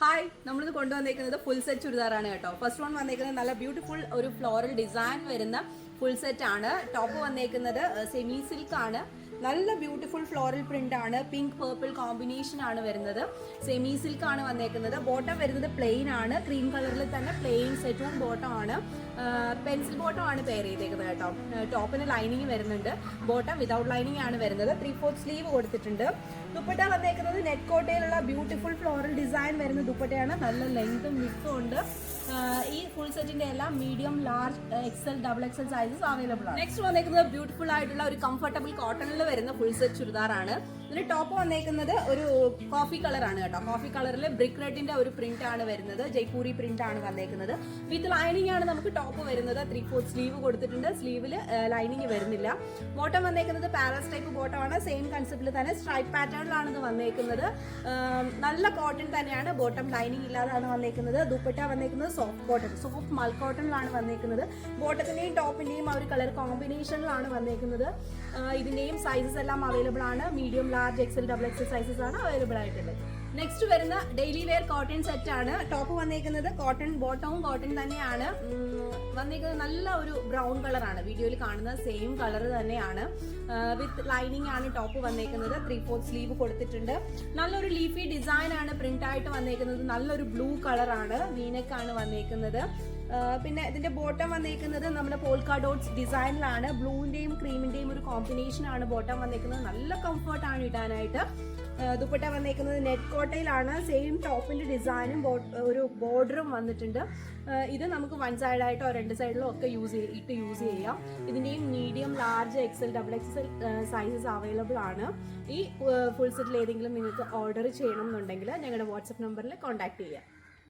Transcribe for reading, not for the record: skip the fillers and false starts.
Hi, നമ്മളിത് കൊണ്ടുവന്നേക്കുന്നത് full set ചുരിദാറാണ് കേട്ടോ. First one വന്നേക്കുന്നത് നല്ല ബ്യൂട്ടിഫുൾ ഒരു ഫ്ലോറൽ ഡിസൈൻ വരുന്ന ഫുൾ സെറ്റ് ആണ്. ടോപ്പ് വന്നേക്കുന്നത് സെമി സിൽക്ക് ആണ്. നല്ല ബ്യൂട്ടിഫുൾ ഫ്ലോറൽ പ്രിന്റ് ആണ്. പിങ്ക് പേർപ്പിൾ കോമ്പിനേഷൻ ആണ് വരുന്നത്. സെമി സിൽക്ക് ആണ് വന്നേക്കുന്നത്. ബോട്ടം വരുന്നത് പ്ലെയിൻ ആണ്. ക്രീം കളറിൽ തന്നെ പ്ലെയിൻ സെറ്റും ബോട്ടം ആണ്. പെൻസിൽ ബോട്ടം ആണ് പെയർ ചെയ്തേക്കുന്നത് കേട്ടോ. ടോപ്പിന് ലൈനിങ് വരുന്നുണ്ട്. ബോട്ടം വിതൗട്ട് ലൈനിങ് ആണ് വരുന്നത്. 3/4 സ്ലീവ് കൊടുത്തിട്ടുണ്ട്. ദുപ്പട്ട വന്നേക്കുന്നത് നെറ്റ് കോട്ടയിലുള്ള ബ്യൂട്ടിഫുൾ ഫ്ലോറൽ ഡിസൈൻ വരുന്ന ദുപ്പട്ടയാണ്. നല്ല ലെങ്തും വിഡ്ത്തും ഉണ്ട്. ഈ ഫുൾ സെറ്റിന്റെ എല്ലാം medium, large, XL, double XL sizes available ആണ്. നെക്സ്റ്റ് വന്നേക്കുന്നത് ബ്യൂട്ടിഫുൾ ആയിട്ടുള്ള ഒരു കംഫർട്ടബിൾ കോട്ടണിൽ വരുന്ന ഫുൾ സെറ്റ് ചുരിദാറാണ്. ഇതിന് ടോപ്പ് വന്നേക്കുന്നത് ഒരു കോഫി കളർ ആണ് കേട്ടോ. കോഫി കളറിൽ ബ്രിക്ക് റെഡിന്റെ ഒരു പ്രിന്റ് ആണ് വരുന്നത്. ജയ്പൂരി പ്രിന്റ് ആണ് വന്നേക്കുന്നത്. വിത്ത് ലൈനിങ് ആണ് നമുക്ക് ടോപ്പ് വരുന്നത്. 3/4 സ്ലീവ് കൊടുത്തിട്ടുണ്ട്. സ്ലീവിൽ ലൈനിങ് വരുന്നില്ല. ബോട്ടം വന്നേക്കുന്നത് പാരസ് ടൈപ്പ് ബോട്ടം ആണ്. സെയിം കൺസെപ്റ്റിൽ തന്നെ സ്ട്രൈപ്പ് പാറ്റേണിലാണ് ഇത് വന്നേക്കുന്നത്. നല്ല കോട്ടൺ തന്നെയാണ്. ബോട്ടം ലൈനിങ് ഇല്ലാതാണ് വന്നേക്കുന്നത്. ദുപ്പട്ട വന്നേക്കുന്നത് സോഫ്റ്റ് കോട്ടൺ, സോഫ്റ്റ് മൽ കോട്ടണിലാണ് വന്നേക്കുന്നത്. ബോട്ടത്തിന്റെയും ടോപ്പിന്റെയും ആ ഒരു കളർ കോമ്പിനേഷനിലാണ് വന്നേക്കുന്നത്. ഇതിന്റെയും സൈസസ് എല്ലാം അവൈലബിൾ ആണ്. Medium, large, XL, double XL sizes ആണ് അവൈലബിൾ ആയിട്ടുള്ളത്. നെക്സ്റ്റ് വരുന്ന ഡെയിലി വെയർ കോട്ടൺ സെറ്റ് ആണ്. ടോപ്പ് വന്നേക്കുന്നത് കോട്ടൺ, ബോട്ടവും കോട്ടൺ തന്നെയാണ് വന്നേക്കുന്നത്. നല്ല ഒരു ബ്രൗൺ കളറാണ്. വീഡിയോയിൽ കാണുന്ന സെയിം കളർ തന്നെയാണ്. വിത്ത് ലൈനിങ് ആണ് ടോപ്പ് വന്നേക്കുന്നത്. 3/4 സ്ലീവ് കൊടുത്തിട്ടുണ്ട്. നല്ലൊരു ലീഫി ഡിസൈൻ ആണ് പ്രിന്റ് ആയിട്ട് വന്നേക്കുന്നത്. നല്ലൊരു ബ്ലൂ കളറാണ്. വീനെക്ക് ആണ് വന്നേക്കുന്നത്. പിന്നെ ഇതിന്റെ ബോട്ടം വന്നേക്കുന്നത് നമ്മുടെ പോൾക്ക ഡോട്ട്സ് ഡിസൈനിലാണ്. ബ്ലൂവിന്റെയും ക്രീമിന്റെയും ഒരു കോമ്പിനേഷൻ ആണ് ബോട്ടം വന്നേക്കുന്നത്. നല്ല കംഫർട്ടാണ് ഇടാനായിട്ട്. ദുപ്പട്ട വന്നേക്കുന്നത് നെറ്റ് കോട്ടയിലാണ്. സെയിം ടോപ്പിന്റെ ഡിസൈനും ഒരു ബോർഡറും വന്നിട്ടുണ്ട്. ഇത് നമുക്ക് വൺ സൈഡായിട്ടോ രണ്ട് സൈഡിലോ ഒക്കെ യൂസ് ചെയ്യാം. ഇതിന്റെയും medium, large, XL, double XL sizes available ആണ്. ഈ ഫുൾ സെറ്റിൽ ഏതെങ്കിലും നിങ്ങൾക്ക് ഓർഡർ ചെയ്യണം എന്നുണ്ടെങ്കിൽ ഞങ്ങളുടെ വാട്സപ്പ് നമ്പറിൽ കോൺടാക്ട് ചെയ്യാം.